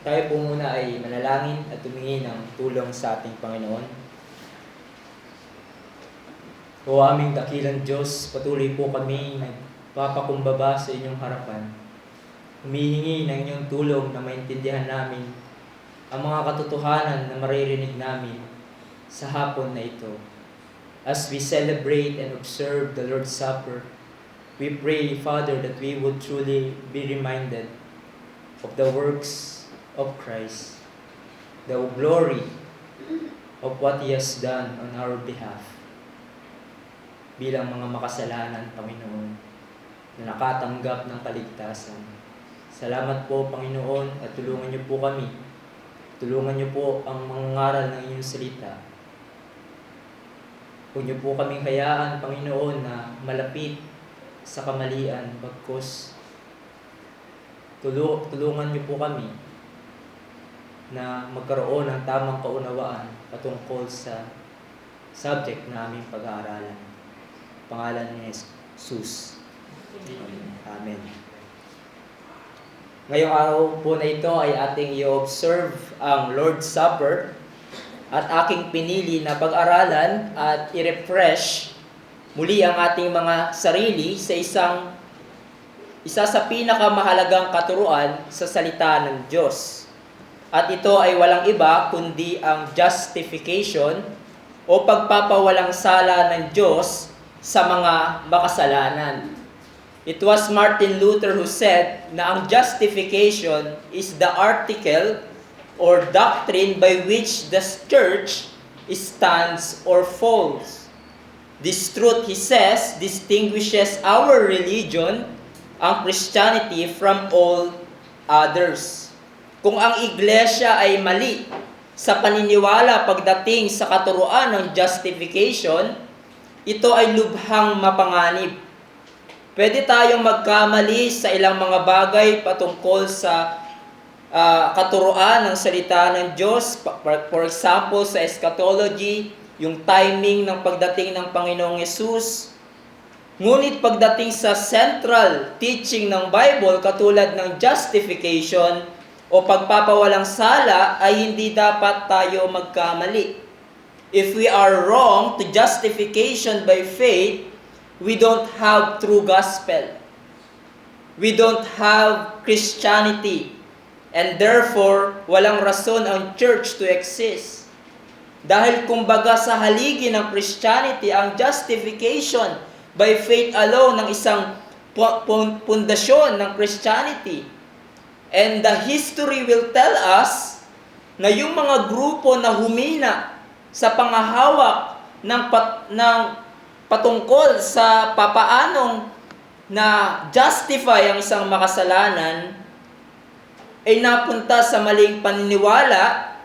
Tayo po muna ay manalangin at humingi ng tulong sa ating Panginoon. O aming dakilang Diyos, patuloy po kami nagpapakumbaba sa inyong harapan. Humihingi ng inyong tulong na maintindihan namin ang mga katotohanan na maririnig namin sa hapon na ito. As we celebrate and observe the Lord's Supper, we pray, Father, that we would truly be reminded of the works of Christ, the glory of what He has done on our behalf bilang mga makasalanan, Panginoon, na nakatanggap ng kaligtasan. Salamat po, Panginoon, at tulungan niyo po kami. Tulungan niyo po ang mangangaral ng inyong salita. Huwag niyo po kaming hayaan, Panginoon, na malapit sa kamalian, bagkus tulungan niyo po kami na magkaroon ng tamang kaunawaan patungkol sa subject na aming pag-aaralan. Pangalan ni Jesus. Amen. Ngayong araw po na ito ay ating i-observe ang Lord's Supper at aking pinili na pag-aralan at i-refresh muli ang ating mga sarili sa isa sa pinakamahalagang katuruan sa salita ng Diyos. At ito ay walang iba kundi ang justification o pagpapawalang sala ng Diyos sa mga makasalanan. It was Martin Luther who said na ang justification is the article or doctrine by which the church stands or falls. This truth, he says, distinguishes our religion, ang Christianity, from all others. Kung ang iglesia ay mali sa paniniwala pagdating sa katuruan ng justification, ito ay lubhang mapanganib. Pwede tayong magkamali sa ilang mga bagay patungkol sa katuruan ng salita ng Diyos. For example, sa eschatology, yung timing ng pagdating ng Panginoong Yesus. Ngunit pagdating sa central teaching ng Bible, katulad ng justification o pagpapawalang sala, ay hindi dapat tayo magkamali. If we are wrong to justification by faith, we don't have true gospel. We don't have Christianity. And therefore, walang rason ang church to exist. Dahil kumbaga sa haligi ng Christianity, ang justification by faith alone ng isang pundasyon ng Christianity. And the history will tell us na yung mga grupo na humina sa pangahawak ng patungkol sa papaanong na justify ang isang makasalanan ay napunta sa maling paniniwala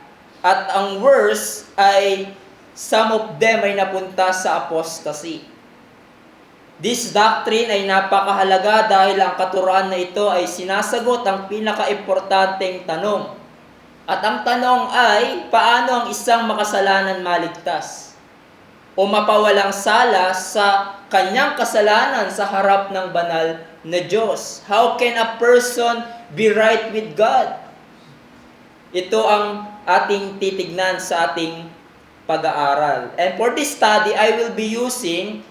at ang worst ay some of them ay napunta sa apostasy. This doctrine ay napakahalaga dahil ang katuruan na ito ay sinasagot ang pinaka-importanteng tanong. At ang tanong ay, paano ang isang makasalanan maligtas? O mapawalang sala sa kanyang kasalanan sa harap ng banal na Diyos? How can a person be right with God? Ito ang ating titignan sa ating pag-aaral. And for this study, I will be using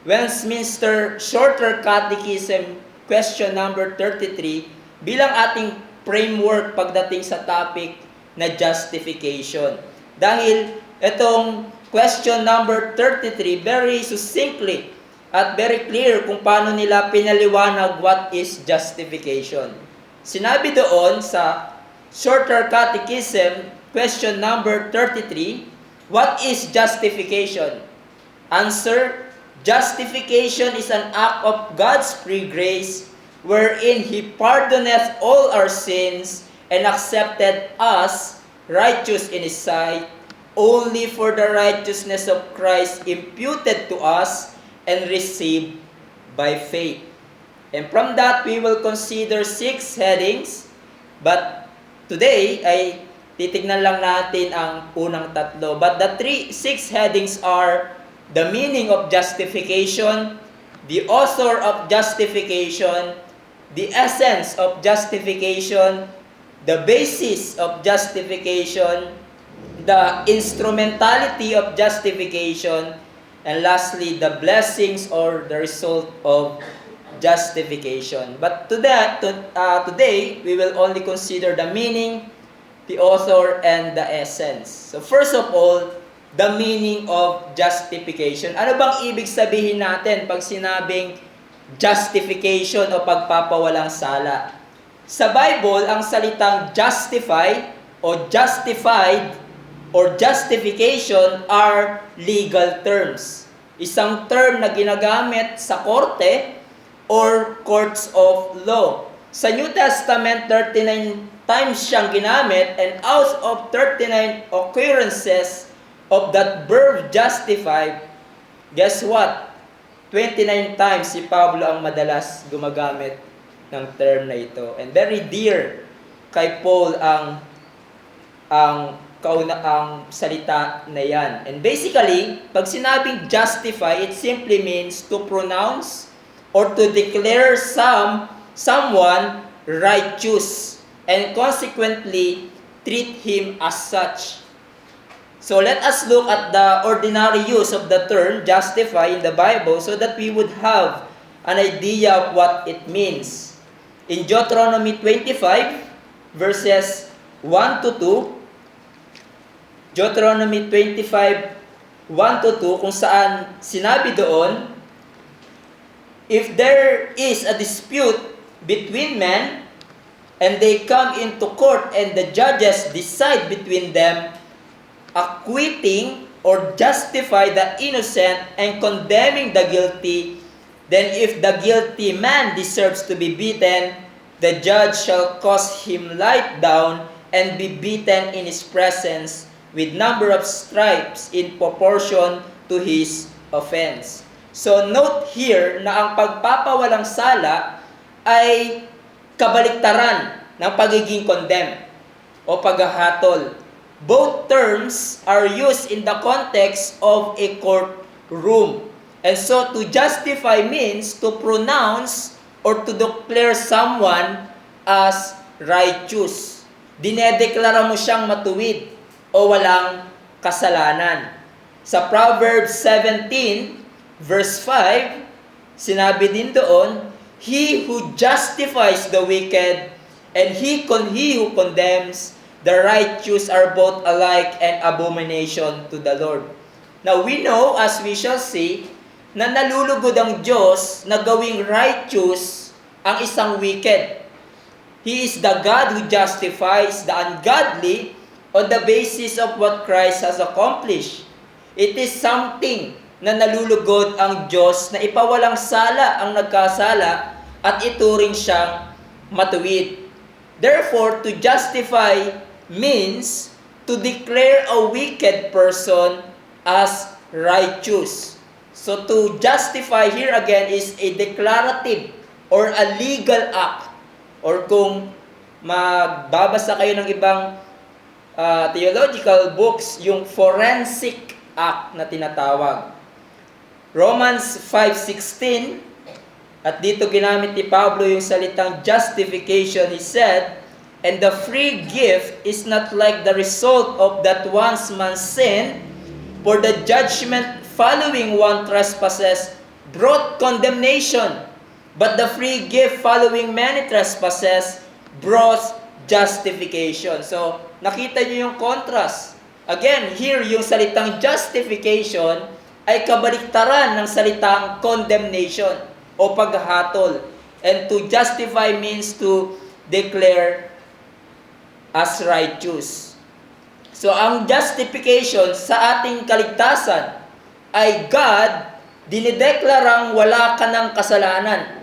Westminster Shorter Catechism, question number 33, bilang ating framework pagdating sa topic na justification. Dahil itong question number 33, very succinctly at very clear kung paano nila pinaliwanag what is justification. Sinabi doon sa Shorter Catechism, question number 33, what is justification? Answer, justification is an act of God's free grace wherein He pardoneth all our sins and accepted us righteous in His sight, only for the righteousness of Christ imputed to us and received by faith. And from that, we will consider 6 headings, but today ay titignan lang natin ang unang 3. But the 6 headings are the meaning of justification, the author of justification, the essence of justification, the basis of justification, the instrumentality of justification, and lastly, the blessings or the result of justification. But today, we will only consider the meaning, the author, and the essence. So first of all, the meaning of justification. Ano bang ibig sabihin natin pag sinabing justification o pagpapawalang sala? Sa Bible, ang salitang justify o justified or justification are legal terms. Isang term na ginagamit sa korte or courts of law. Sa New Testament, 39 times siyang ginamit, and out of 39 occurrences of that verb justified, guess what? 29 times si Pablo ang madalas gumagamit ng term na ito. And very dear kay Paul ang salita na yan. And basically, pag sinabing justify, it simply means to pronounce or to declare someone righteous and consequently treat him as such. So let us look at the ordinary use of the term justify in the Bible so that we would have an idea of what it means. In Deuteronomy 25 verses 1 to 2, Deuteronomy 25 1 to 2, kung saan sinabi doon, if there is a dispute between men and they come into court and the judges decide between them, acquitting or justify the innocent and condemning the guilty, then if the guilty man deserves to be beaten, the judge shall cause him lie down and be beaten in his presence with number of stripes in proportion to his offense. So note here na ang pagpapawalang sala ay kabaliktaran ng pagiging condemn o paghahatol. Both terms are used in the context of a courtroom. And so to justify means to pronounce or to declare someone as righteous. Dinedeklara mo siyang matuwid o walang kasalanan. Sa Proverbs 17 verse 5, sinabi din doon, he who justifies the wicked and he who condemns the righteous are both alike an abomination to the Lord. Now we know, as we shall see, na nalulugod ang Diyos na gawing righteous ang isang wicked. He is the God who justifies the ungodly on the basis of what Christ has accomplished. It is something na nalulugod ang Diyos na ipawalang sala ang nagkasala at ituring siyang matuwid. Therefore, to justify means to declare a wicked person as righteous. So to justify here again is a declarative or a legal act. Or kung magbabasa kayo ng ibang theological books, yung forensic act na tinatawag. Romans 5:16, at dito ginamit ni Pablo yung salitang justification. He said, and the free gift is not like the result of that once man's sin, for the judgment following one trespasses brought condemnation, but the free gift following many trespasses brought justification. So, nakita niyo yung contrast. Again, here yung salitang justification ay kabaliktaran ng salitang condemnation o paghatol. And to justify means to declare as righteous. So, ang justification sa ating kaligtasan ay God dinideklarang wala ka ng kasalanan.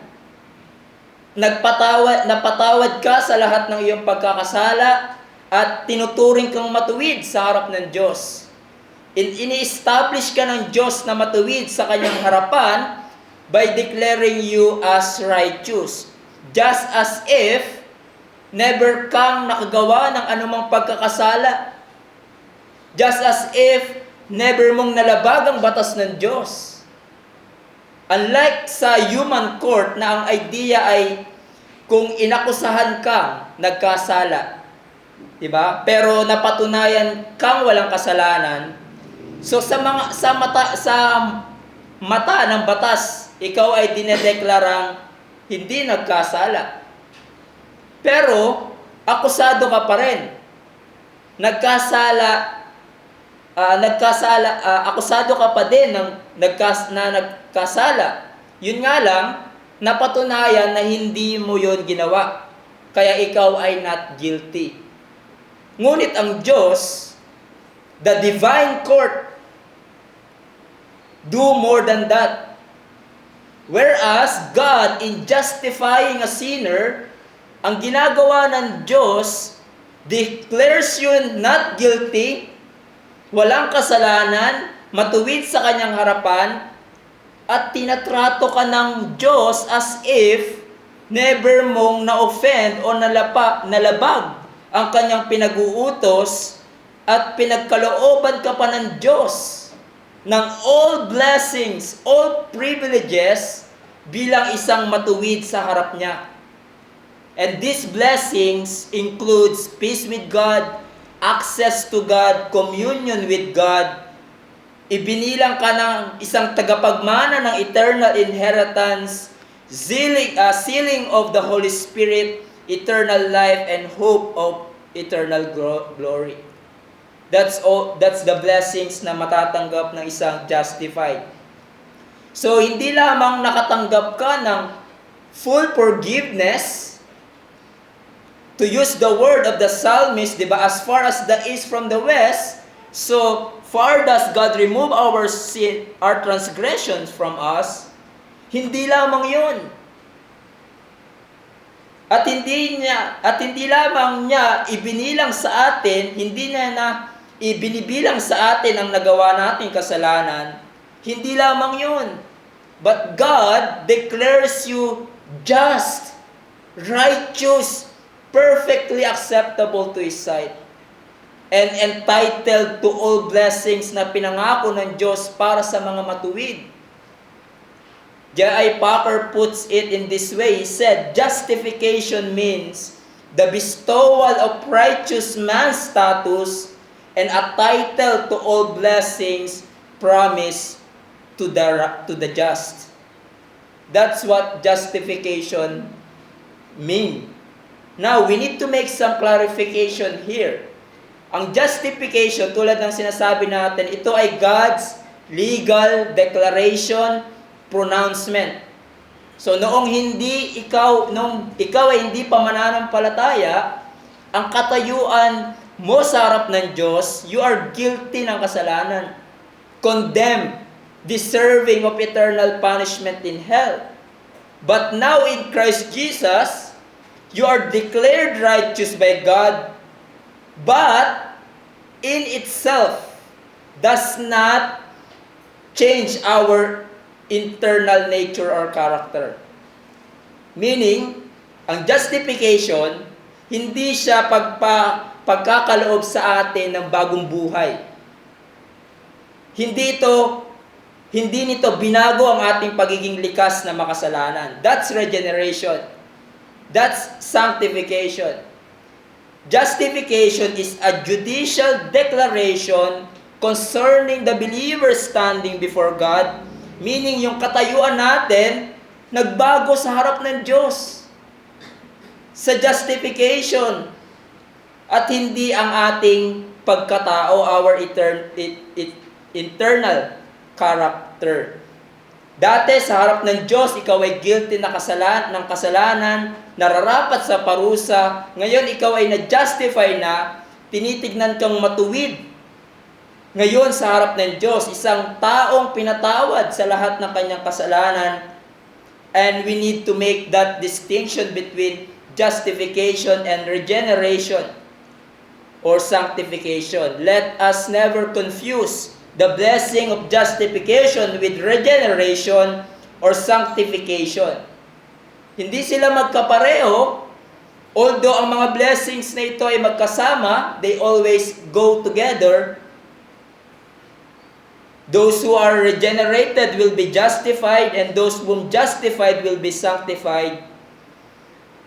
Napatawad ka sa lahat ng iyong pagkakasala at tinuturing kang matuwid sa harap ng Diyos. Ini-establish ka ng Diyos na matuwid sa kanyang harapan by declaring you as righteous. Just as if never kang nakagawa ng anumang pagkakasala. Just as if never mong nalabag ang batas ng Diyos. Unlike sa human court na ang idea ay kung inakusahan kang nagkasala, Diba? Pero napatunayan kang walang kasalanan. So sa mata ng batas, ikaw ay dinedeklarang hindi nagkasala. Pero akusado ka pa rin. Akusado ka pa din na nagkasala. Yun nga lang, napatunayan na hindi mo yun ginawa. Kaya ikaw ay not guilty. Ngunit ang Diyos, the divine court, do more than that. Whereas God, in justifying a sinner, ang ginagawa ng Diyos, declares you not guilty, walang kasalanan, matuwid sa kanyang harapan, at tinatrato ka ng Diyos as if never mong na-offend o nalabag ang kanyang pinag-uutos at pinagkalooban ka pa ng Diyos ng all blessings, all privileges bilang isang matuwid sa harap niya. And these blessings includes peace with God, access to God, communion with God. Ibinilang ka ng isang tagapagmana ng eternal inheritance, sealing of the Holy Spirit, eternal life, and hope of eternal glory. That's the blessings na matatanggap ng isang justified. So, hindi lamang nakatanggap ka ng full forgiveness, to use the word of the psalmist, diba? As far as the east from the west, so far does God remove our sin, our transgressions from us. Hindi lamang yun. At hindi lamang niya ibinilang sa atin, hindi na ibinibilang sa atin ang nagawa nating kasalanan. Hindi lamang yun. But God declares you just, righteous, perfectly acceptable to His sight, and entitled to all blessings na pinangako ng Diyos para sa mga matuwid. J.I. Packer puts it in this way. He said, justification means the bestowal of righteous man's status and a title to all blessings promised to the just. That's what justification means. Now, we need to make some clarification here. Ang justification, tulad ng sinasabi natin, ito ay God's legal declaration, pronouncement. So, nung ikaw ay hindi pa mananampalataya, ang katayuan mo sa harap ng Diyos, you are guilty ng kasalanan, condemned, deserving of eternal punishment in hell. But now in Christ Jesus, you are declared righteous by God, but in itself does not change our internal nature or character. Meaning, ang justification, hindi siya pagkakaloob sa atin ng bagong buhay. Hindi nito binago ang ating pagiging likas na makasalanan. That's regeneration. That's sanctification. Justification is a judicial declaration concerning the believer's standing before God, meaning yung katayuan natin, nagbago sa harap ng Diyos. Sa justification. At hindi ang ating pagkatao, our internal character. Dati sa harap ng Diyos, ikaw ay guilty ng kasalanan, nararapat sa parusa. Ngayon, ikaw ay na-justify na, tinitignan kang matuwid. Ngayon, sa harap ng Diyos, isang taong pinatawad sa lahat ng kanyang kasalanan. And we need to make that distinction between justification and regeneration or sanctification. Let us never confuse the blessing of justification with regeneration or sanctification. Hindi sila magkapareho, although ang mga blessings na ito ay magkasama, they always go together. Those who are regenerated will be justified, and those whom justified will be sanctified.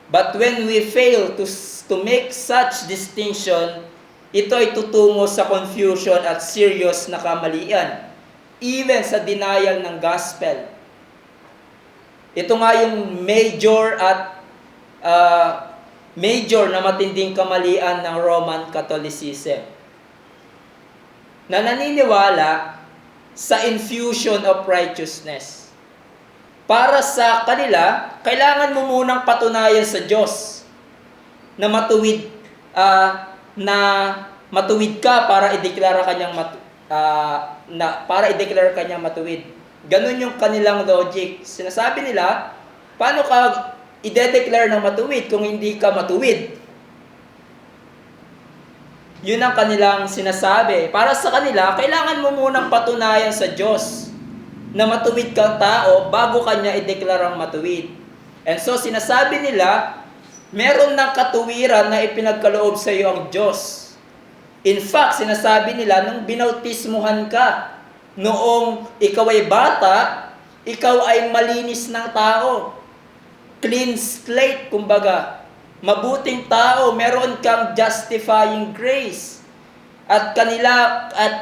But when we fail to make such distinction, ito ay tutungo sa confusion at serious na kamalian, even sa denial ng gospel. Ito nga yung major na matinding kamalian ng Roman Catholicism, na naniniwala sa infusion of righteousness. Para sa kanila, kailangan mo munang patunayan sa Diyos na matuwid ka para ideklara kanyang matuwid. Ganun yung kanilang logic. Sinasabi nila, paano ka i-declare ng matuwid kung hindi ka matuwid? Yun ang kanilang sinasabi. Para sa kanila, kailangan mo munang patunayan sa Diyos na matuwid kang tao bago kanya ideklarang matuwid. And so, sinasabi nila, meron ng katuwiran na ipinagkaloob sa iyo ang Diyos. In fact, sinasabi nila, nung binautismuhan ka, noong ikaw ay bata, ikaw ay malinis ng tao. Clean slate, kumbaga. Mabuting tao, meron kang justifying grace. At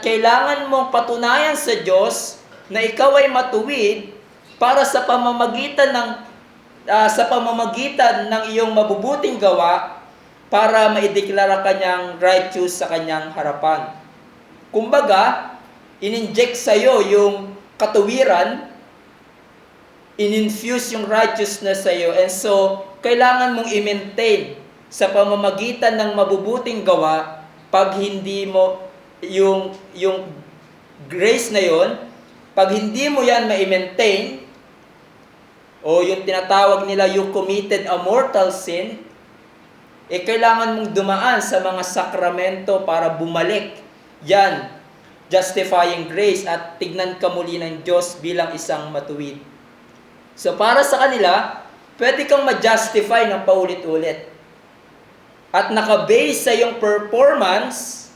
kailangan mong patunayan sa Diyos na ikaw ay matuwid para sa pamamagitan ng iyong mabubuting gawa para maideklara kanyang righteous sa kanyang harapan. Kumbaga, in-inject sa iyo yung katuwiran, in-infuse yung righteousness sa iyo, and so kailangan mong i-maintain sa pamamagitan ng mabubuting gawa. Pag hindi mo yung grace na yon, pag hindi mo yan ma-maintain, o yung tinatawag nila you committed a mortal sin, kailangan mong dumaan sa mga sakramento para bumalik yan, justifying grace, at tignan ka muli ng Diyos bilang isang matuwid. So para sa kanila, pwede kang ma-justify ng paulit-ulit at nakabase sa iyong performance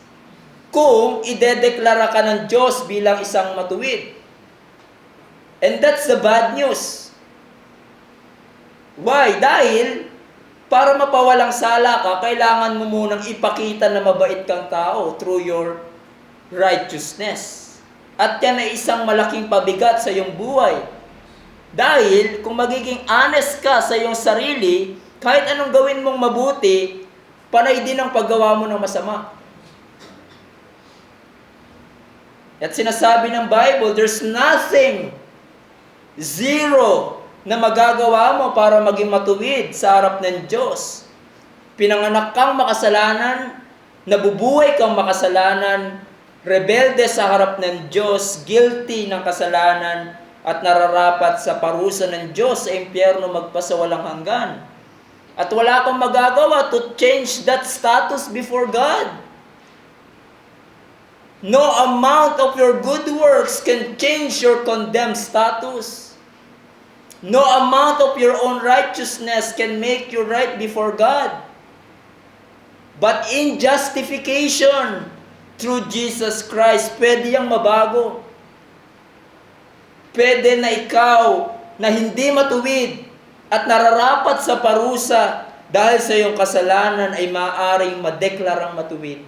kung idedeklara ka ng Diyos bilang isang matuwid. And that's the bad news. Why? Dahil para mapawalang sala ka, kailangan mo munang ipakita na mabait kang tao through your righteousness. At yan ay isang malaking pabigat sa iyong buhay. Dahil kung magiging honest ka sa iyong sarili, kahit anong gawin mong mabuti, panay din ang paggawa mo ng masama. At sinasabi ng Bible, there's nothing, zero, na magagawa mo para maging matuwid sa harap ng Diyos. Pinanganak kang makasalanan, nabubuhay kang makasalanan, rebelde sa harap ng Diyos, guilty ng kasalanan, at nararapat sa parusa ng Diyos sa impyerno magpasawalang hanggan. At wala kang magagawa to change that status before God. No amount of your good works can change your condemned status. No amount of your own righteousness can make you right before God. But in justification, through Jesus Christ, pwede yang mabago. Pwede na ikaw na hindi matuwid at nararapat sa parusa dahil sa iyong kasalanan ay maaaring madeklarang matuwid.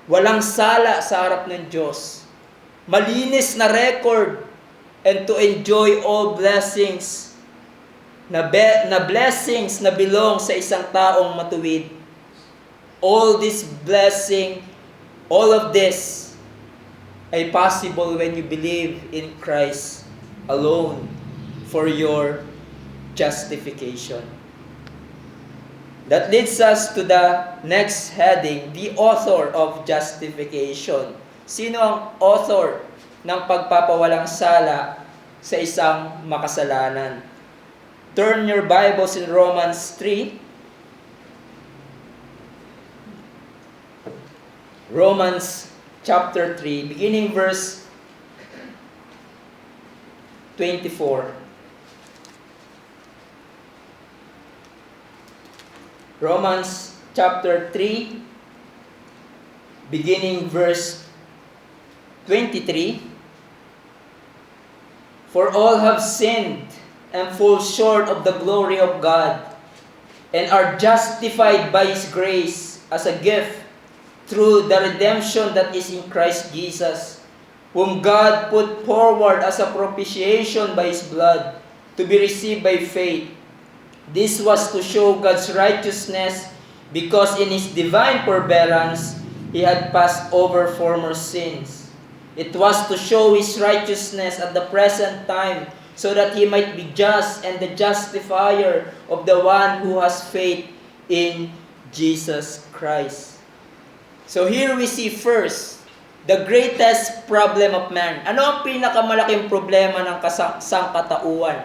Walang sala sa harap ng Diyos. Malinis na record, and to enjoy all blessings na blessings na belong sa isang taong matuwid. All this blessing, all of this ay possible when you believe in Christ alone for your justification. That leads us to the next heading, the author of justification. Sino ang author ng pagpapawalang sala sa isang makasalanan? Turn your Bibles in Romans 3. Romans chapter 3, beginning verse 24. Romans chapter 3, beginning verse 23. For all have sinned and fall short of the glory of God, and are justified by His grace as a gift through the redemption that is in Christ Jesus, whom God put forward as a propitiation by His blood, to be received by faith. This was to show God's righteousness, because in His divine forbearance, He had passed over former sins. It was to show His righteousness at the present time, so that He might be just and the justifier of the one who has faith in Jesus Christ. So here we see first, the greatest problem of man. Ano ang pinakamalaking problema ng sangkatauhan?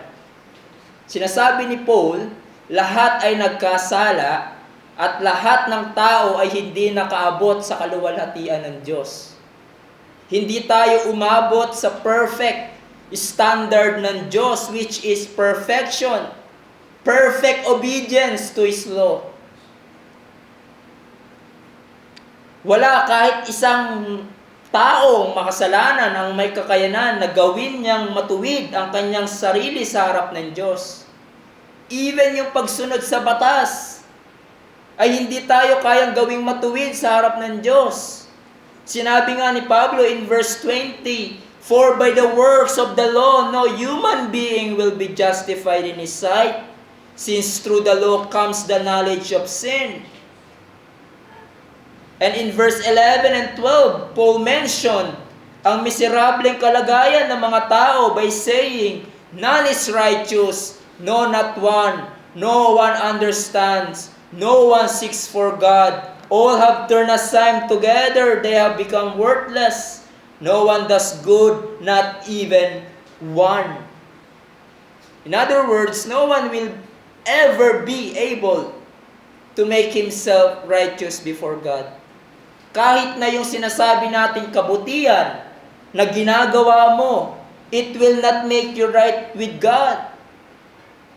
Sinasabi ni Paul, lahat ay nagkasala at lahat ng tao ay hindi nakaabot sa kaluwalhatian ng Diyos. Hindi tayo umabot sa perfect standard ng Diyos, which is perfection, perfect obedience to His law. Wala kahit isang taong makasalanan ang may kakayanan na gawin niyang matuwid ang kanyang sarili sa harap ng Diyos. Even yung pagsunod sa batas ay hindi tayo kayang gawing matuwid sa harap ng Diyos. Sinabi nga ni Pablo in verse 20, "For by the works of the law, no human being will be justified in His sight, since through the law comes the knowledge of sin." And in verse 11 and 12, Paul mentioned ang miserableng kalagayan ng mga tao by saying, "None is righteous, no not one, no one understands, no one seeks for God. All have turned aside together, they have become worthless. No one does good, not even one." In other words, no one will ever be able to make himself righteous before God. Kahit na yung sinasabi natin kabutihan na ginagawa mo, it will not make you right with God.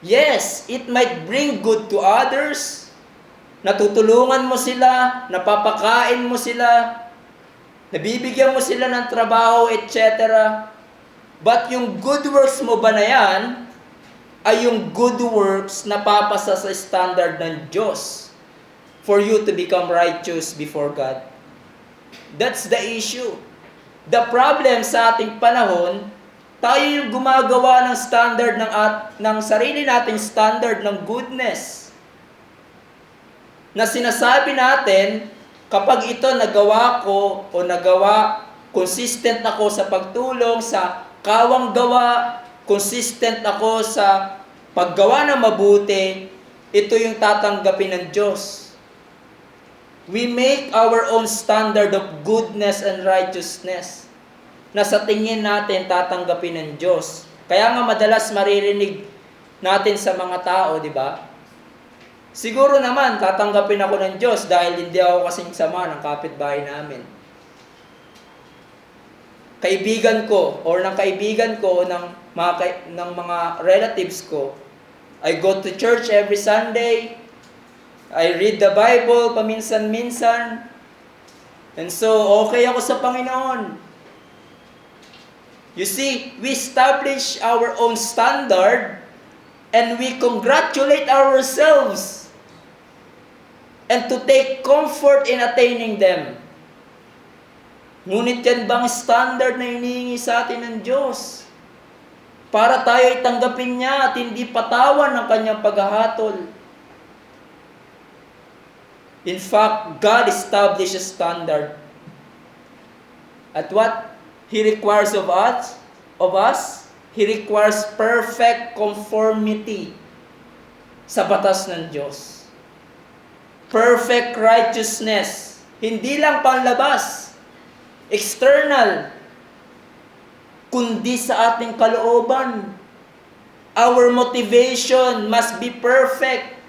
Yes, it might bring good to others. Natutulungan mo sila, napapakain mo sila, nabibigyan mo sila ng trabaho, etc. But yung good works mo ba na yan, ay yung good works na papasa sa standard ng Diyos for you to become righteous before God. That's the issue. The problem sa ating panahon, tayo yung gumagawa ng standard ng sarili nating standard ng goodness. Na sinasabi natin, kapag ito nagawa ko o consistent ako sa pagtulong sa kawang gawa, consistent ako sa paggawa ng mabuti, ito yung tatanggapin ng Diyos. We make our own standard of goodness and righteousness na sa tingin natin tatanggapin ng Diyos. Kaya nga madalas maririnig natin sa mga tao, di ba? Siguro naman tatanggapin ako ng Diyos dahil hindi ako kasing sama ng kapitbahay namin. Kaibigan ko or ng kaibigan ko ng mga relatives ko, I go to church every Sunday. I read the Bible paminsan-minsan. And so, okay ako sa Panginoon. You see, we establish our own standard and we congratulate ourselves and to take comfort in attaining them. Ngunit yan bang standard na hinihingi sa atin ng Diyos? Para tayo ay tanggapin niya at hindi patawan ng kanyang paghahatol. In fact, God established a standard. At what He requires of us, He requires perfect conformity sa batas ng Diyos. Perfect righteousness. Hindi lang panlabas, external, kundi sa ating kalooban. Our motivation must be perfect.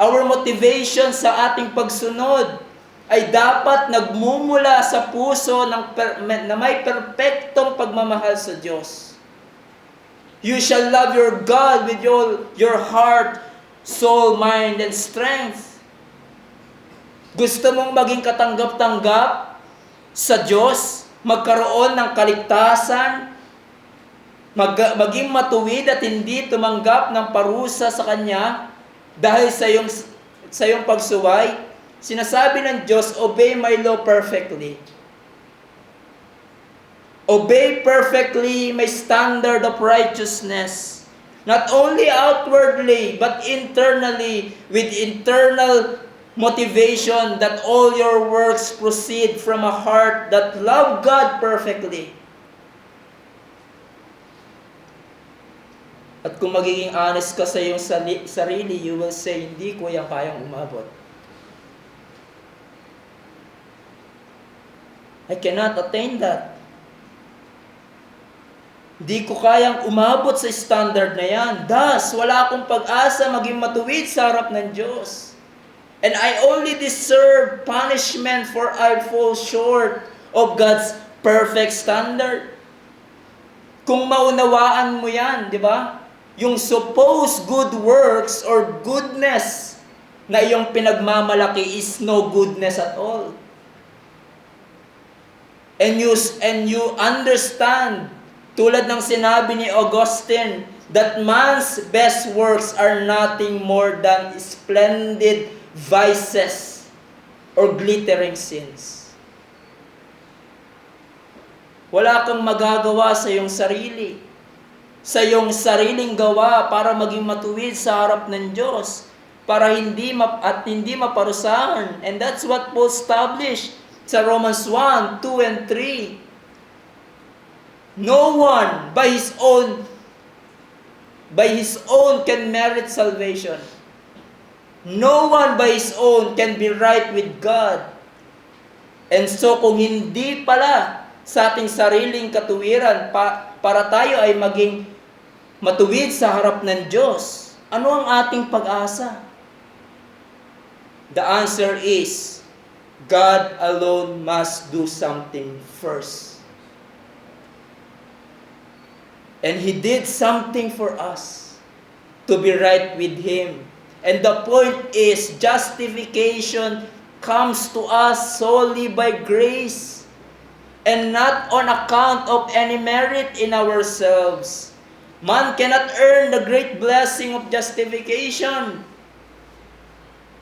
Our motivation sa ating pagsunod ay dapat nagmumula sa puso na may perpektong pagmamahal sa Diyos. You shall love your God with your heart, soul, mind, and strength. Gusto mong maging katanggap-tanggap sa Diyos, magkaroon ng kaligtasan, maging matuwid at hindi tumanggap ng parusa sa Kanya, Dahil sa iyong pagsuway, sinasabi ng Diyos, obey my law perfectly. Obey perfectly my standard of righteousness. Not only outwardly, but internally, with internal motivation that all your works proceed from a heart that love God perfectly. At kung magiging honest ka sa iyong sarili, you will say, hindi ko yan kayang umabot. I cannot attain that. Hindi ko kayang umabot sa standard na yan. Thus, wala akong pag-asa maging matuwid sa harap ng Diyos. And I only deserve punishment for I fall short of God's perfect standard. Kung maunawaan mo yan, di ba? Yung supposed good works or goodness na iyong pinagmamalaki is no goodness at all. And you understand, tulad ng sinabi ni Augustine, that man's best works are nothing more than splendid vices or glittering sins. Wala kang magagawa sa iyong sarili, sa iyong sariling gawa para maging matuwid sa harap ng Diyos, para hindi maparusahan. And that's what Paul established sa Romans 1, 2, and 3. No one by his own can merit salvation. No one by his own can be right with God. And so kung hindi pala sa ating sariling katuwiran para tayo ay maging matuwid sa harap ng Diyos, ano ang ating pag-asa? The answer is, God alone must do something first. And He did something for us to be right with Him. And the point is, justification comes to us solely by grace and not on account of any merit in ourselves. Man cannot earn the great blessing of justification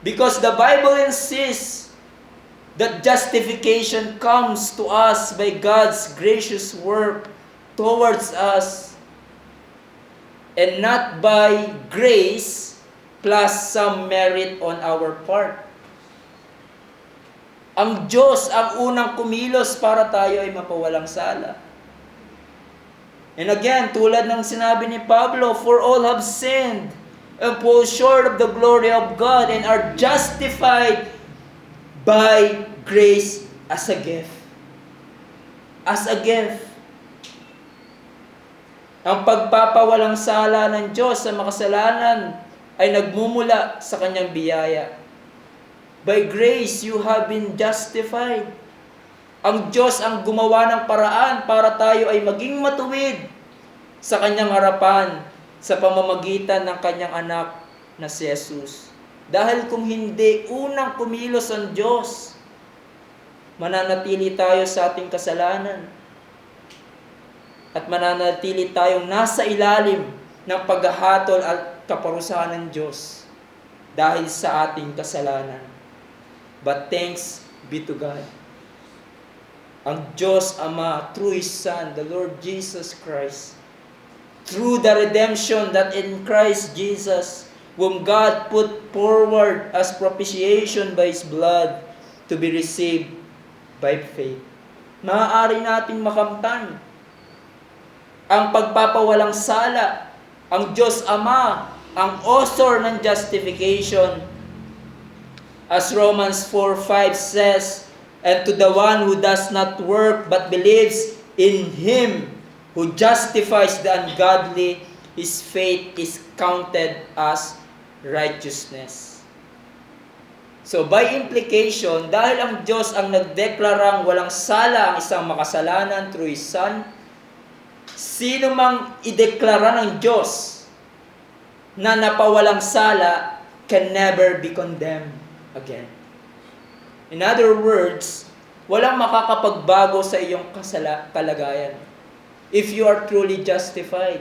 because the Bible insists that justification comes to us by God's gracious work towards us and not by grace plus some merit on our part. Ang Diyos ang unang kumilos para tayo ay mapawalang sala. And again, tulad ng sinabi ni Pablo, for all have sinned and fall short of the glory of God and are justified by grace as a gift. As a gift. Ang pagpapawalang sala ng Diyos sa makasalanan ay nagmumula sa Kanyang biyaya. By grace, you have been justified. Ang Diyos ang gumawa ng paraan para tayo ay maging matuwid sa Kanyang harapan sa pamamagitan ng Kanyang anak na si Jesus. Dahil kung hindi unang kumilos ang Diyos, mananatili tayo sa ating kasalanan at mananatili tayong nasa ilalim ng paghahatol at kaparusahan ng Diyos dahil sa ating kasalanan. But thanks be to God. Ang Diyos Ama, through His Son, the Lord Jesus Christ, through the redemption that in Christ Jesus, whom God put forward as propitiation by His blood to be received by faith. Maaari nating makamtan ang pagpapawalang sala, ang Diyos Ama, ang author ng justification. As Romans 4:5 says, and to the one who does not work but believes in Him who justifies the ungodly, his faith is counted as righteousness. So by implication, dahil ang Diyos ang nagdeklarang walang sala ang isang makasalanan through His Son, sino mang ideklara ng Diyos na napawalang sala can never be condemned again. In other words, walang makakapagbago sa iyong kalagayan if you are truly justified.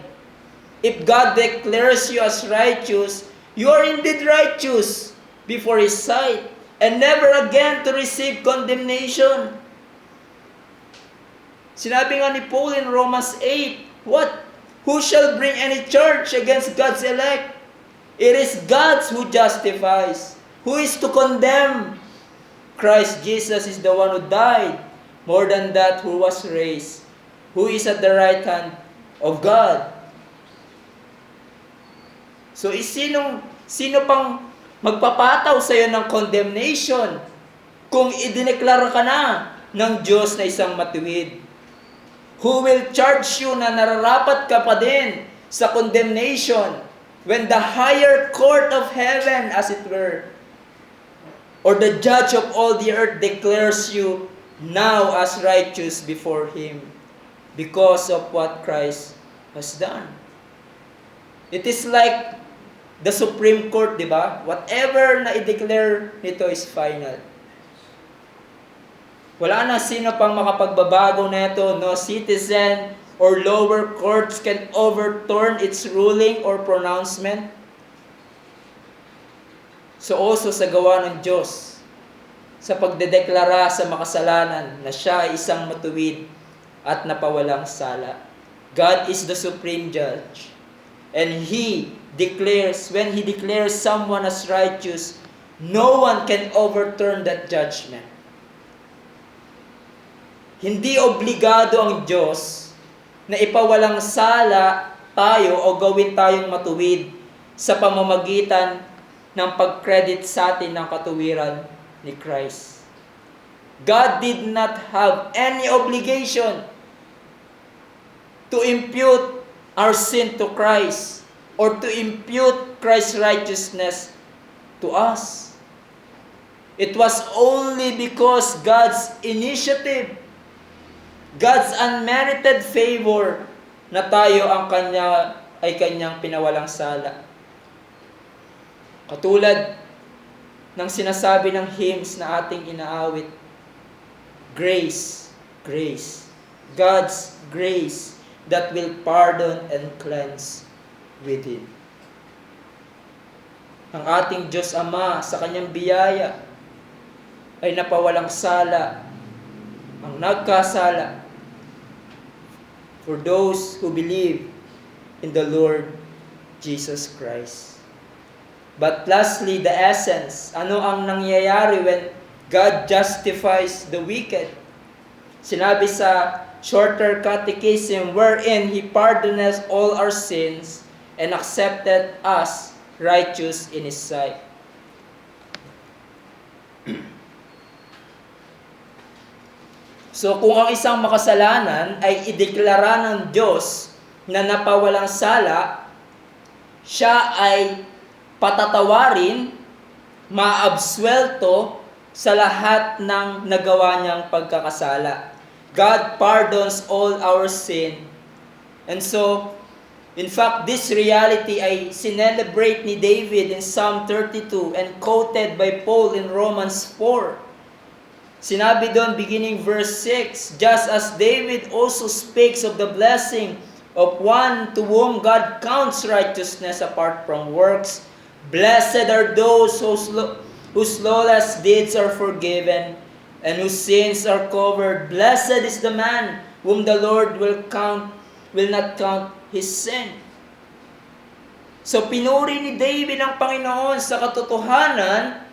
If God declares you as righteous, You are indeed righteous before His sight, and never again to receive condemnation. Sinabi nga ni Paul in Romans 8, what? Who shall bring any charge against God's elect? It is God who justifies. Who is to condemn? Christ Jesus is the one who died, more than that, who was raised, who is at the right hand of God. So, sino pang magpapataw sa iyo ng condemnation kung idineklara ka na ng Diyos na isang matuwid? Who will charge you na nararapat ka pa din sa condemnation when the higher court of heaven, as it were, or the judge of all the earth declares you now as righteous before Him because of what Christ has done? It is like the Supreme Court, di ba? Whatever na i-declare nito is final. Wala na sino pang makapagbabago nito. No citizen or lower courts can overturn its ruling or pronouncement. So also sa gawa ng Diyos, sa pagdedeklara sa makasalanan na siya ay isang matuwid at napawalang sala. God is the supreme judge. And He declares, when He declares someone as righteous, no one can overturn that judgment. Hindi obligado ang Diyos na ipawalang sala tayo o gawin tayong matuwid sa pamamagitan ng pag-credit sa atin ng katuwiran ni Christ. God did not have any obligation to impute our sin to Christ or to impute Christ's righteousness to us. It was only because God's initiative, God's unmerited favor, na tayo ay Kanyang pinawalang sala. Katulad ng sinasabi ng hymns na ating inaawit, grace, grace, God's grace that will pardon and cleanse within. Ang ating Diyos Ama sa Kanyang biyaya ay napawalang sala ang nagkasala for those who believe in the Lord Jesus Christ. But lastly, the essence. Ano ang nangyayari when God justifies the wicked? Sinabi sa Shorter Catechism, wherein He pardoneth all our sins and accepted us righteous in His sight. So kung ang isang makasalanan ay ideklara ng Diyos na napawalang sala, siya ay patatawarin, maabsuelto sa lahat ng nagawa niyang pagkakasala. God pardons all our sin. And so, in fact, this reality ay sinelebrate ni David in Psalm 32 and quoted by Paul in Romans 4. Sinabi doon, beginning verse 6, just as David also speaks of the blessing of one to whom God counts righteousness apart from works, blessed are those whose lawless deeds are forgiven and whose sins are covered. Blessed is the man whom the Lord will not count his sin. So pinuri ni David ang Panginoon sa katotohanan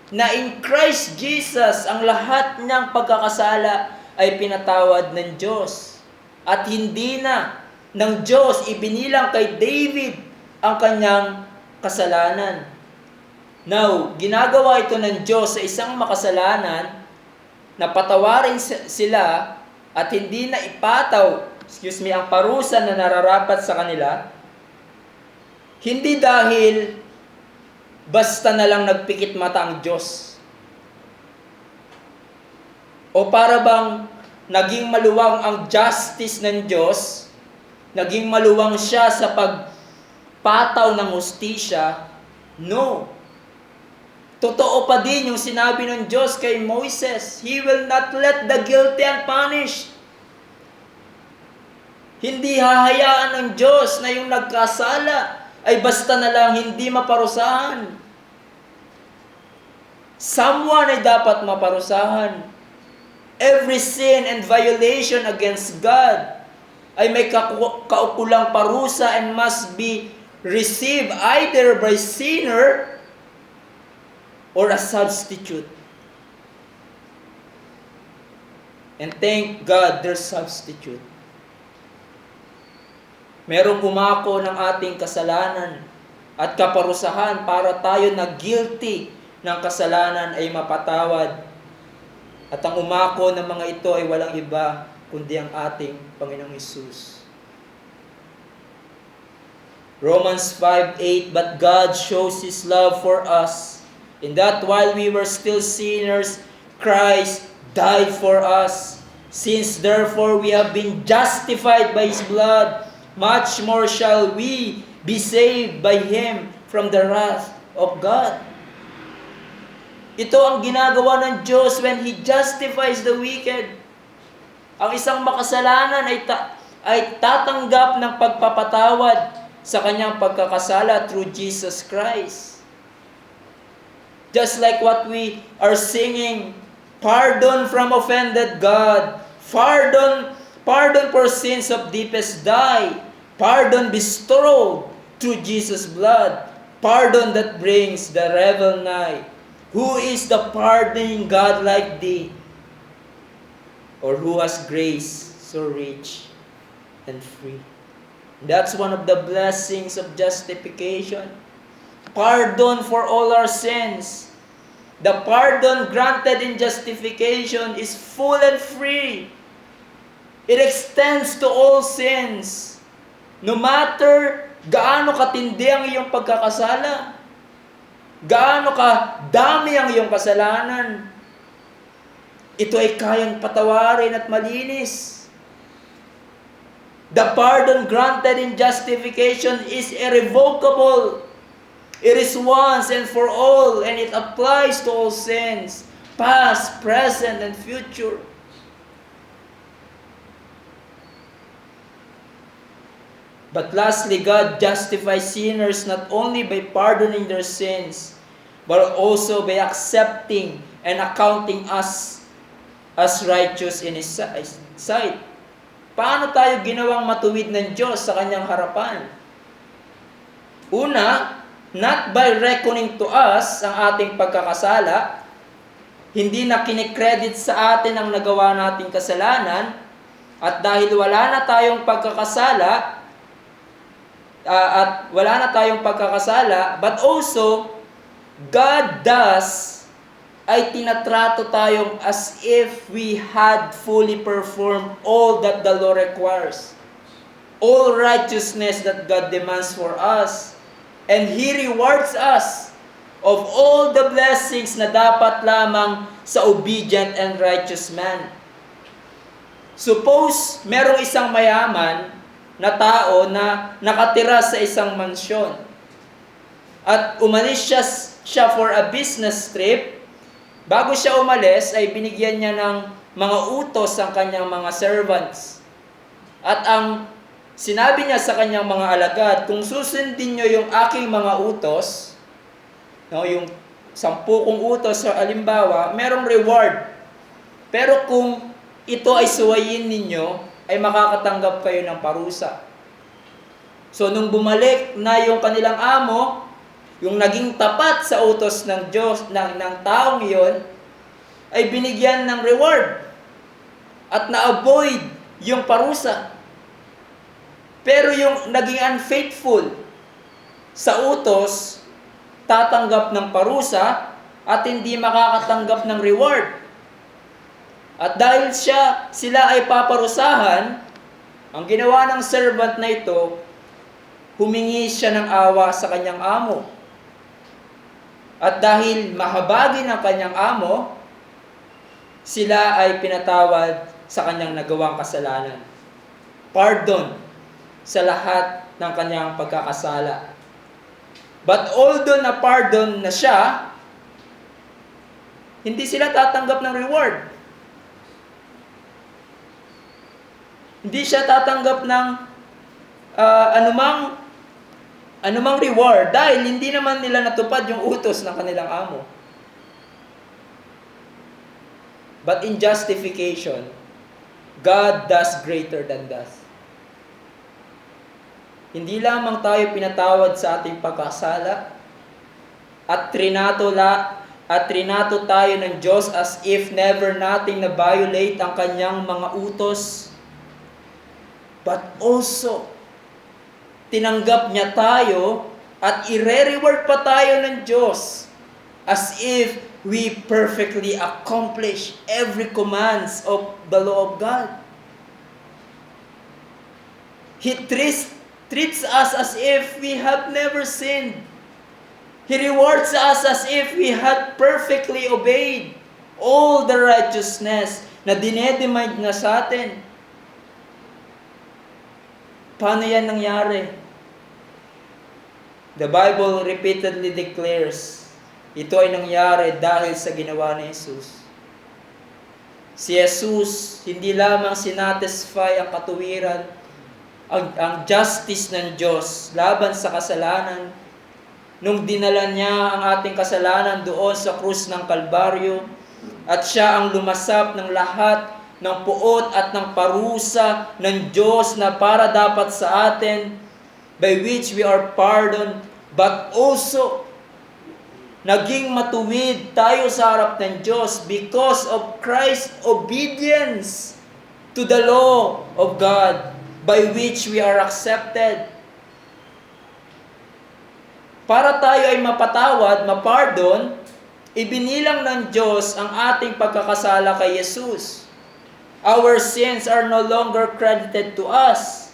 na in Christ Jesus, ang lahat niyang pagkakasala ay pinatawad ng Diyos. At hindi na ng Diyos ibinilang kay David ang kanyang kasalanan. Now, ginagawa ito ng Diyos sa isang makasalanan na patawarin sila at hindi na ipataw, ang parusa na nararapat sa kanila, hindi dahil basta na lang nagpikit mata ang Diyos. O para bang naging maluwang ang justice ng Diyos, naging maluwang siya sa pagpataw ng hustisya? No. Totoo pa din yung sinabi ng Diyos kay Moses, He will not let the guilty unpunished. Hindi hahayaan ng Diyos na yung nagkasala ay basta na lang hindi maparusahan. Someone ay dapat maparusahan. Every sin and violation against God ay may kaukulang parusa and must be received either by sinner or a substitute. And thank God there's substitute. Merong umako ng ating kasalanan at kaparusahan para tayo na guilty ng kasalanan ay mapatawad. At ang umako ng mga ito ay walang iba kundi ang ating Panginoong Hesus. Romans 5:8, but God shows His love for us, in that while we were still sinners, Christ died for us. Since therefore we have been justified by His blood, much more shall we be saved by Him from the wrath of God. Ito ang ginagawa ng Diyos when He justifies the wicked. Ang isang makasalanan ay tatanggap ng pagpapatawad sa kanyang pagkakasala through Jesus Christ. Just like what we are singing, pardon from offended God, pardon for sins of deepest dye, pardon bestowed through Jesus' blood, pardon that brings the revel nigh. Who is the pardoning God like thee? Or who has grace so rich and free? That's one of the blessings of justification. Pardon for all our sins. The pardon granted in justification is full and free. It extends to all sins. No matter gaano katindi ang iyong pagkakasala, gaano kadami ang iyong kasalanan, ito ay kayang patawarin at malinis. The pardon granted in justification is irrevocable. It is once and for all, and it applies to all sins, past, present, and future. But lastly, God justifies sinners not only by pardoning their sins, but also by accepting and accounting us as righteous in His sight. Paano tayo ginawang matuwid ng Diyos sa Kanyang harapan? Una, not by reckoning to us ang ating pagkakasala, hindi na kinikredit sa atin ang nagawa nating kasalanan, at dahil wala na tayong pagkakasala, but also, God does ay tinatrato tayong as if we had fully performed all that the law requires. All righteousness that God demands for us. And He rewards us of all the blessings na dapat lamang sa obedient and righteous man. Suppose merong isang mayaman na tao na nakatira sa isang mansyon. At umalis siya for a business trip. Bago siya umalis, ay binigyan niya ng mga utos ang kanyang mga servants. At ang sinabi niya sa kanyang mga alagad, kung susundin niyo yung aking mga utos, yung 10 kong utos sa alimbawa, merong reward. Pero kung ito ay suwayin ninyo, ay makakatanggap kayo ng parusa. So nung bumalik na yung kanilang amo, yung naging tapat sa utos ng Diyos, ng taong iyon, ay binigyan ng reward at na-avoid yung parusa. Pero yung naging unfaithful sa utos, tatanggap ng parusa at hindi makakatanggap ng reward. At dahil sila ay paparusahan, ang ginawa ng servant na ito, humingi siya ng awa sa kanyang amo. At dahil mahabagin ang kanyang amo, sila ay pinatawad sa kanyang nagawang kasalanan. Pardon sa lahat ng kanyang pagkakasala. But although na pardon na siya, hindi sila tatanggap ng reward. Hindi siya tatanggap ng anumang reward dahil hindi naman nila natupad yung utos ng kanilang amo. But in justification, God does greater than that. Hindi lamang tayo pinatawad sa ating pagkasala at trinato tayo ng Diyos as if never nating na-violate ang kanyang mga utos, but also tinanggap niya tayo at ire-reward pa tayo ng Diyos as if we perfectly accomplish every commands of the law of God. He treats us as if we have never sinned. He rewards us as if we had perfectly obeyed all the righteousness na dinedemand na sa atin. Paano yan nangyari? The Bible repeatedly declares, ito ay nangyari dahil sa ginawa ni Jesus. Si Jesus, hindi lamang sinatisfy ang katuwiran, ang justice ng Diyos laban sa kasalanan, nung dinala niya ang ating kasalanan doon sa krus ng Kalbaryo, at siya ang lumasap ng lahat ng puot at ng parusa ng Diyos na para dapat sa atin, by which we are pardoned, but also naging matuwid tayo sa harap ng Diyos because of Christ's obedience to the law of God, by which we are accepted. Para tayo ay mapatawad, mapardon, ibinilang ng Diyos ang ating pagkakasala kay Jesus. Our sins are no longer credited to us.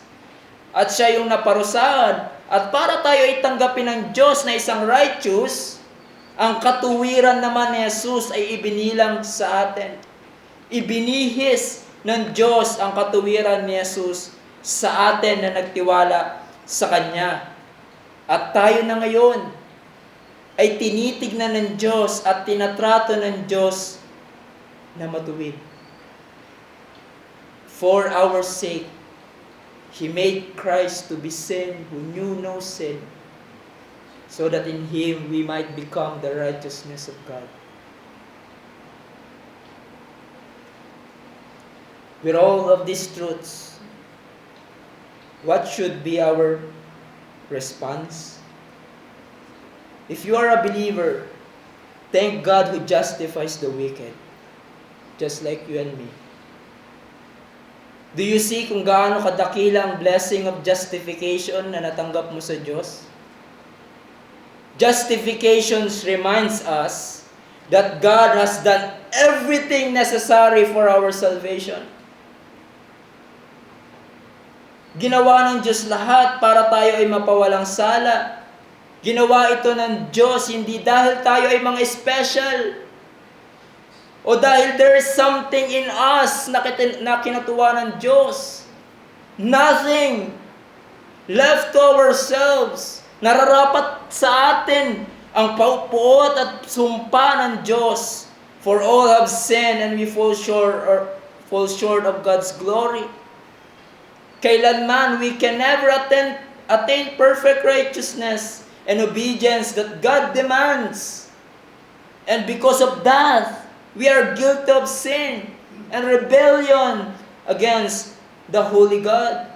At siya yung naparusahan. At para tayo ay tanggapin ng Diyos na isang righteous, ang katuwiran naman ni Jesus ay ibinilang sa atin. Ibinihis ng Diyos ang katuwiran ni Jesus sa atin na nagtiwala sa Kanya. At tayo na ngayon ay tinitignan ng Diyos at tinatrato ng Diyos na matuwid. For our sake, He made Christ to be sin who knew no sin, so that in Him we might become the righteousness of God. With all of these truths, what should be our response? If you are a believer, thank God who justifies the wicked, just like you and me. Do you see kung gaano kadakila ang blessing of justification na natanggap mo sa Diyos? Justification reminds us that God has done everything necessary for our salvation. Ginawa ng Diyos lahat para tayo ay mapawalang sala. Ginawa ito ng Diyos hindi dahil tayo ay mga special, o dahil there is something in us na kinatuwa ng Diyos. Nothing left to ourselves. Nararapat sa atin ang paupuot at sumpa ng Diyos. For all have sinned and we fall short of God's glory. Kailanman we can never attain perfect righteousness and obedience that God demands. And because of that, we are guilty of sin and rebellion against the holy God.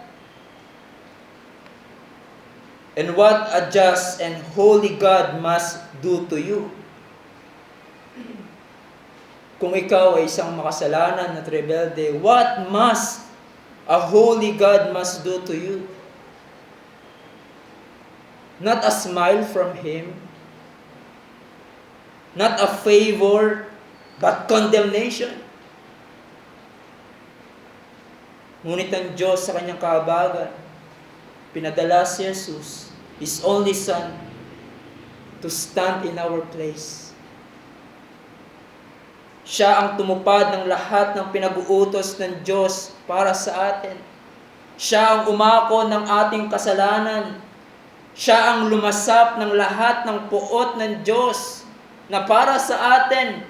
And what a just and holy God must do to you. Kung ikaw ay isang makasalanan at rebelde, what must a holy God must do to you? Not a smile from Him, not a favor, but condemnation. Ngunit ang Diyos sa Kanyang kahabagan, pinadala si Jesus, His only Son, to stand in our place. Siya ang tumupad ng lahat ng pinag-uutos ng Diyos para sa atin. Siya ang umako ng ating kasalanan. Siya ang lumasap ng lahat ng puot ng Diyos na para sa atin.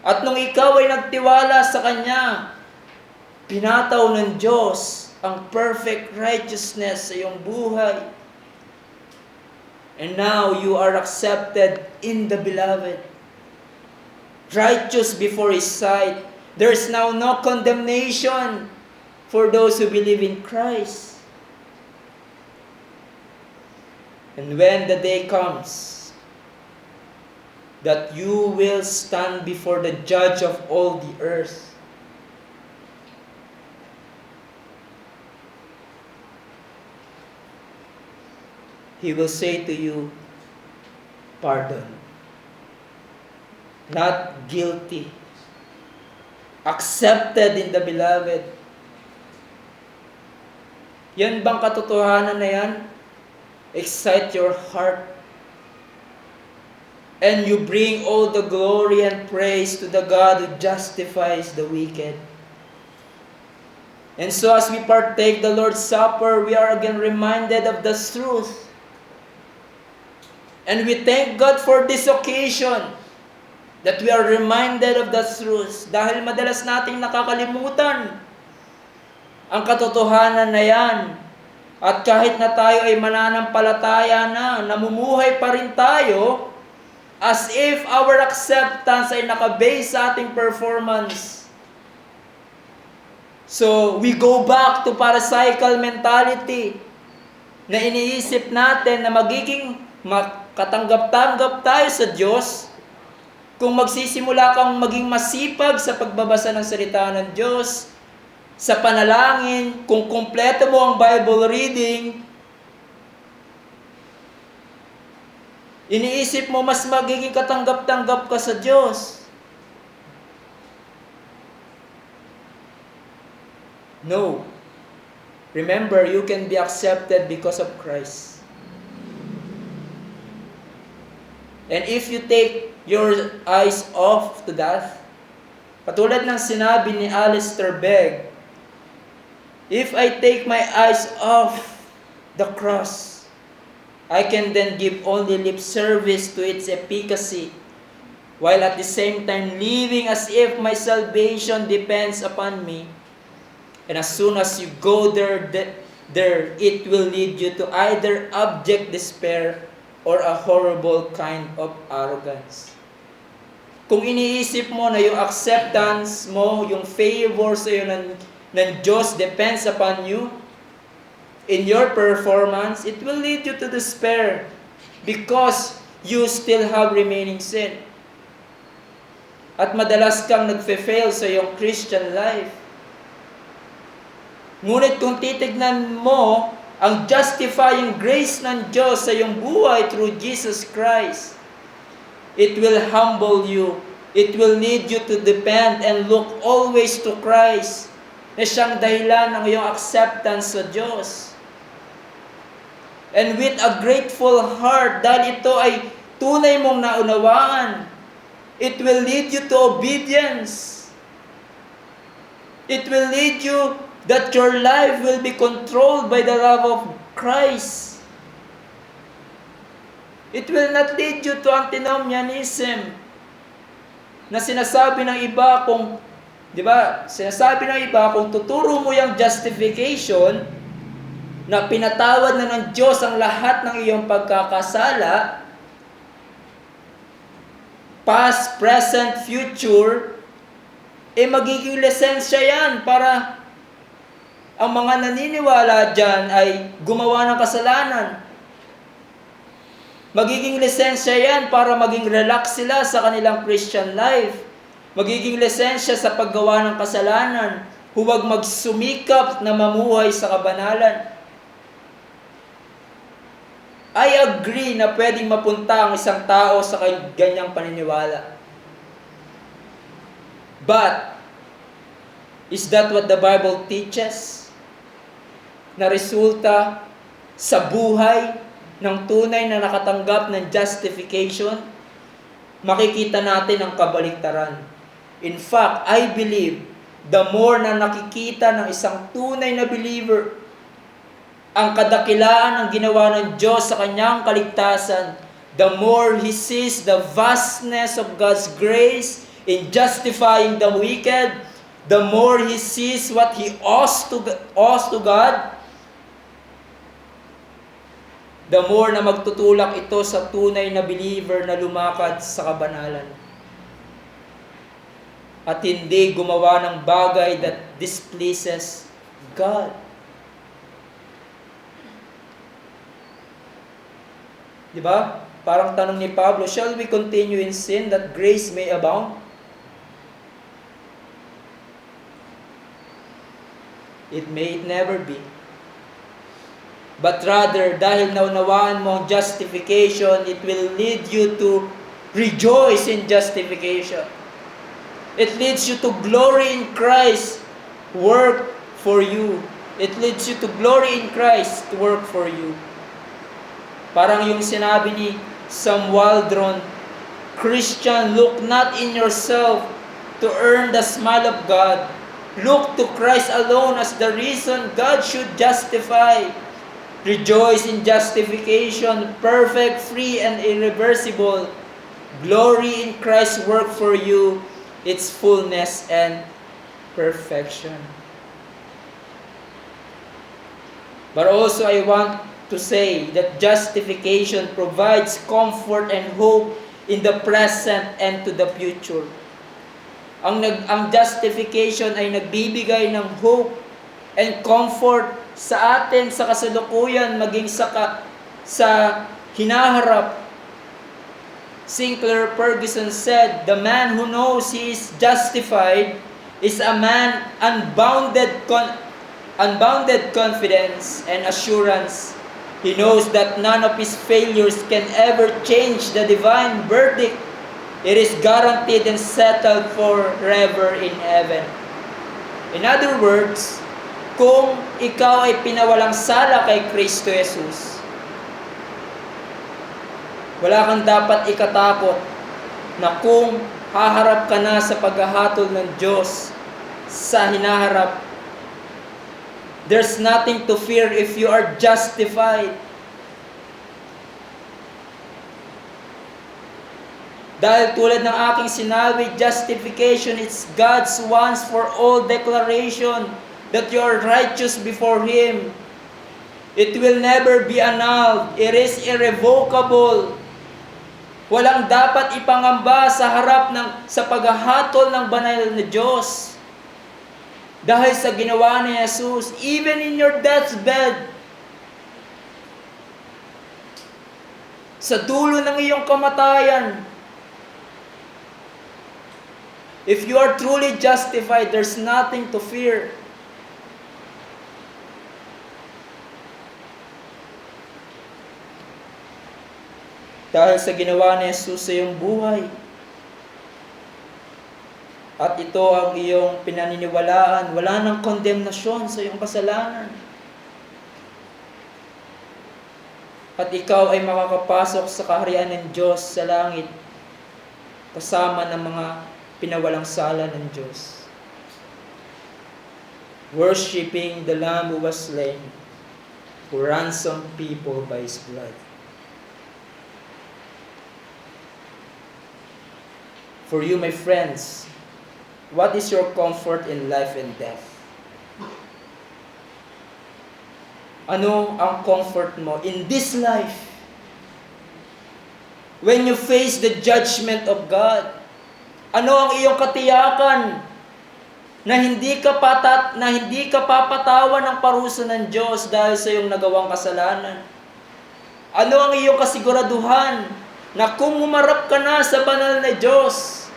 At nung ikaw ay nagtiwala sa Kanya, pinataw ng Diyos ang perfect righteousness sa iyong buhay. And now you are accepted in the Beloved, righteous before His sight. There is now no condemnation for those who believe in Christ. And when the day comes that you will stand before the Judge of all the earth, He will say to you, pardon, not guilty, accepted in the Beloved. Yan bang katotohanan na yan? Excite your heart. And you bring all the glory and praise to the God who justifies the wicked. And so as we partake the Lord's Supper, we are again reminded of this truth. And we thank God for this occasion that we are reminded of the truth. Dahil madalas nating nakakalimutan ang katotohanan na yan. At kahit na tayo ay mananampalataya na, namumuhay pa rin tayo as if our acceptance ay nakabase sa ating performance. So, we go back to pharisaical mentality na iniisip natin na magiging katanggap-tanggap tayo sa Diyos kung magsisimula kang maging masipag sa pagbabasa ng salita ng Diyos, sa panalangin, kung kumpleto mo ang Bible reading, iniisip mo mas magiging katanggap-tanggap ka sa Diyos. No. Remember, you can be accepted because of Christ. And if you take your eyes off to that, katulad ng sinabi ni Alistair Begg, if I take my eyes off the cross, I can then give only lip service to its efficacy, while at the same time living as if my salvation depends upon me. And as soon as you go there, it will lead you to either abject despair or a horrible kind of arrogance. Kung iniisip mo na yung acceptance mo, yung favor sa iyo ng Diyos depends upon you, in your performance, it will lead you to despair because you still have remaining sin. At madalas kang nagfe-fail sa iyong Christian life. Ngunit kung titignan mo ang justifying grace ng Diyos sa iyong buhay through Jesus Christ, it will humble you. It will lead you to depend and look always to Christ na siyang dahilan ng iyong acceptance sa Diyos. And with a grateful heart, dahil ito ay tunay mong naunawaan, it will lead you to obedience. It will lead you that your life will be controlled by the love of Christ. It will not lead you to antinomianism na sinasabi ng iba kung, di ba, sinasabi ng iba kung tuturo mo yung justification na pinatawad na ng Diyos ang lahat ng iyong pagkakasala, past, present, future, magiging lisensya yan para ang mga naniniwala dyan ay gumawa ng kasalanan. Magiging lisensya yan para maging relax sila sa kanilang Christian life. Magiging lisensya sa paggawa ng kasalanan. Huwag magsumikap na mamuhay sa kabanalan. I agree na pwedeng mapunta ang isang tao sa ganyang paniniwala. But, is that what the Bible teaches? Na resulta sa buhay ng tunay na nakatanggap ng justification? Makikita natin ang kabaliktaran. In fact, I believe, the more na nakikita ng isang tunay na believer ang kadakilaan ng ginawa ng Diyos sa kanyang kaligtasan, the more he sees the vastness of God's grace in justifying the wicked, the more he sees what he owes to God, the more na magtutulak ito sa tunay na believer na lumakad sa kabanalan. At hindi gumawa ng bagay that displeases God. Di ba? Parang tanong ni Pablo, shall we continue in sin that grace may abound? It may never be. But rather, dahil naunawaan mo ang justification, it will lead you to rejoice in justification. It leads you to glory in Christ work for you. It leads you to glory in Christ to work for you. Parang yung sinabi ni Sam Waldron, Christian, look not in yourself to earn the smile of God. Look to Christ alone as the reason God should justify. Rejoice in justification, perfect, free, and irreversible. Glory in Christ's work for you, its fullness and perfection. But also I want to say that justification provides comfort and hope in the present and to the future. Ang justification ay nagbibigay ng hope and comfort sa atin sa kasalukuyan maging sa hinaharap. Sinclair Ferguson said, "The man who knows he is justified is a man unbounded confidence and assurance. He knows that none of his failures can ever change the divine verdict. It is guaranteed and settled forever in heaven." In other words, kung ikaw ay pinawalang sala kay Kristo Jesus, wala kang dapat ikatakot na kung haharap ka na sa paghahatol ng Diyos sa hinaharap. There's nothing to fear if you are justified. Dahil tulad ng aking sinabi, justification is God's once for all declaration that you are righteous before Him. It will never be annulled. It is irrevocable. Walang dapat ipangamba sa harap sa paghahatol ng banal na Diyos. Dahil sa ginawa ni Jesus, even in your death's bed, sa dulo ng iyong kamatayan, if you are truly justified, there's nothing to fear. Dahil sa ginawa ni Jesus sa iyong buhay, at ito ang iyong pinaniniwalaan, wala nang kondemnasyon sa iyong kasalanan. At ikaw ay makakapasok sa kaharian ng Diyos sa langit, kasama ng mga pinawalang sala ng Diyos. Worshipping the Lamb who was slain, who ransomed people by His blood. For you, my friends, what is your comfort in life and death? Ano ang comfort mo in this life? When you face the judgment of God, ano ang iyong katiyakan na hindi ka papatawan ng parusa ng Diyos dahil sa iyong nagawang kasalanan? Ano ang iyong kasiguraduhan na kung humarap ka na sa banal na Diyos,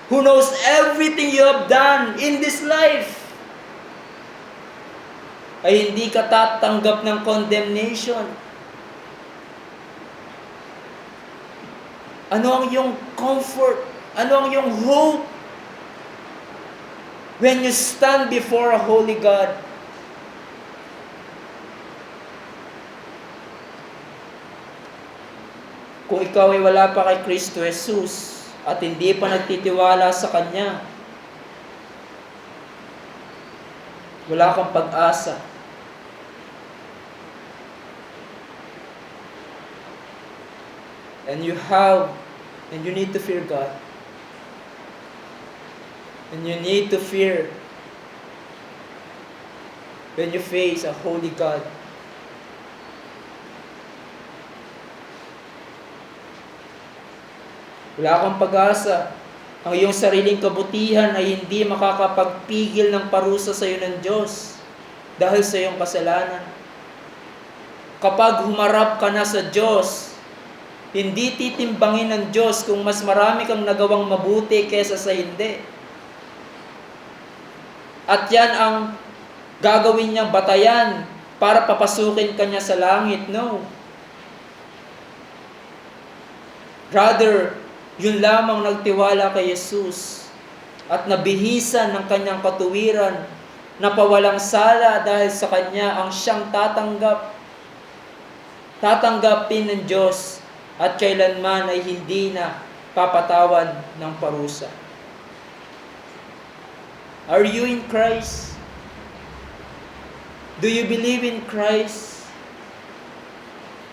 who knows everything you have done in this life, ay hindi ka tatanggap ng condemnation? Ano ang iyong comfort? Ano ang iyong hope when you stand before a holy God? Kung ikaw ay wala pa kay Kristo Jesus at hindi pa nagtitiwala sa Kanya, wala kang pag-asa. And you need to fear God. And you need to fear when you face a holy God. Wala kang pag-asa. Ang iyong sariling kabutihan ay hindi makakapagpigil ng parusa sa iyo ng Diyos dahil sa iyong kasalanan. Kapag humarap ka na sa Diyos, hindi titimbangin ng Diyos kung mas marami kang nagawang mabuti kesa sa hindi. At yan ang gagawin niyang batayan para papasukin ka niya sa langit. No. Rather, yun lamang nagtiwala kay Jesus at nabihisan ng kanyang katuwiran na pawalang sala dahil sa kanya ang siyang tatanggapin ng Diyos at kailanman ay hindi na papatawan ng parusa. Are you in Christ? Do you believe in Christ?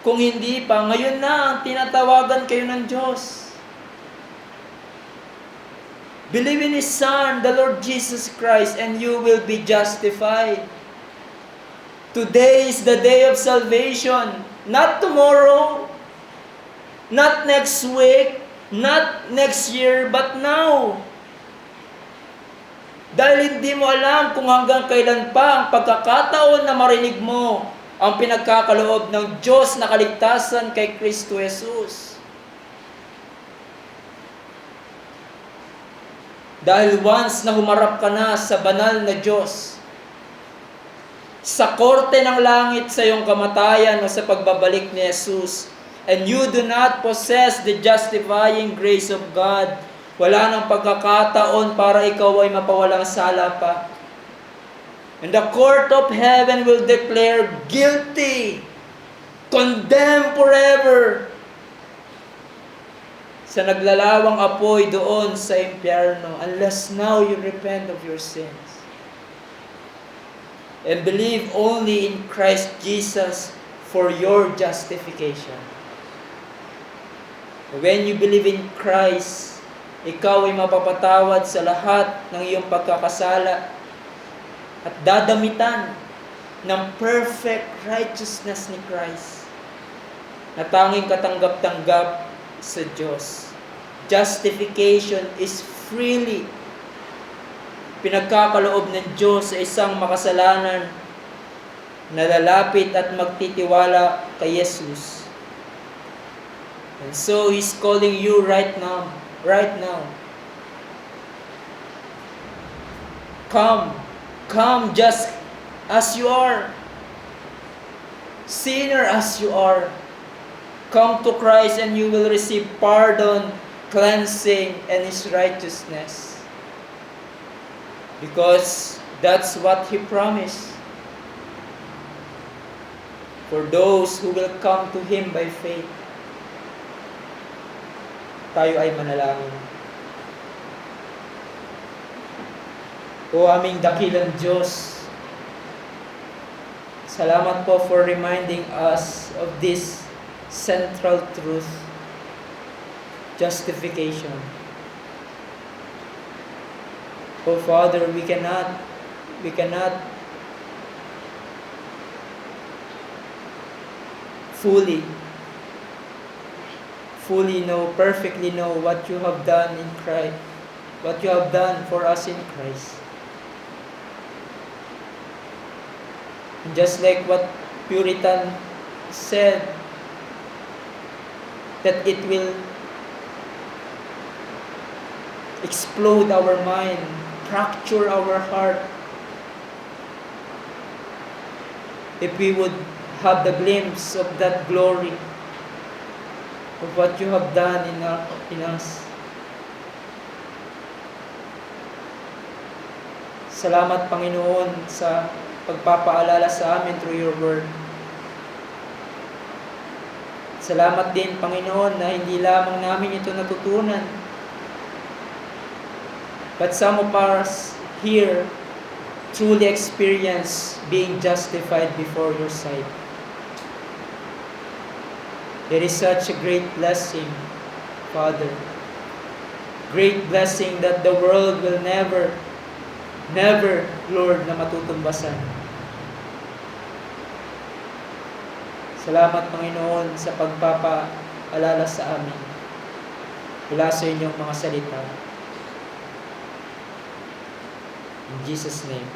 Kung hindi pa, ngayon na ang tinatawagan kayo ng Diyos. Believe in His Son, the Lord Jesus Christ, and you will be justified. Today is the day of salvation. Not tomorrow, not next week, not next year, but now. Dahil hindi mo alam kung hanggang kailan pa ang pagkakataon na marinig mo ang pinagkakaloob ng Diyos na kaligtasan kay Kristo Jesus. Dahil once na humarap ka na sa banal na Diyos, sa korte ng langit sa iyong kamatayan o sa pagbabalik ni Jesus, and you do not possess the justifying grace of God, wala nang pagkakataon para ikaw ay mapawalang sala pa. And the court of heaven will declare guilty, condemned forever, sa naglalawang apoy doon sa impyerno, unless now you repent of your sins and believe only in Christ Jesus for your justification. When you believe in Christ, ikaw ay mapapatawad sa lahat ng iyong pagkakasala at dadamitan ng perfect righteousness ni Christ na tanging katanggap-tanggap sa Diyos. Justification is freely pinagkakaloob ng Diyos sa isang makasalanan na lalapit at magtitiwala kay Jesus. And so He's calling you right now. Come just as you are. Sinner as you are. Come to Christ and you will receive pardon, cleansing, and His righteousness. Because that's what He promised. For those who will come to Him by faith. Tayo ay manalangin. O aming dakilang Diyos, salamat po for reminding us of this central truth, justification. Oh Father, we cannot perfectly know what you have done in Christ, what you have done for us in Christ. And just like what Puritan said, that it will explode our mind, fracture our heart, if we would have the glimpse of that glory of what you have done in us. Salamat, Panginoon, sa pagpapaalala sa amin through your word. Salamat din, Panginoon, na hindi lamang namin ito natutunan, but some of us here truly experience being justified before your sight. It is such a great blessing, Father. Great blessing that the world will never, Lord, na matutumbasan. Salamat, Panginoon, sa pagpapaalala sa amin. mula sa inyong mga salita. In Jesus' name.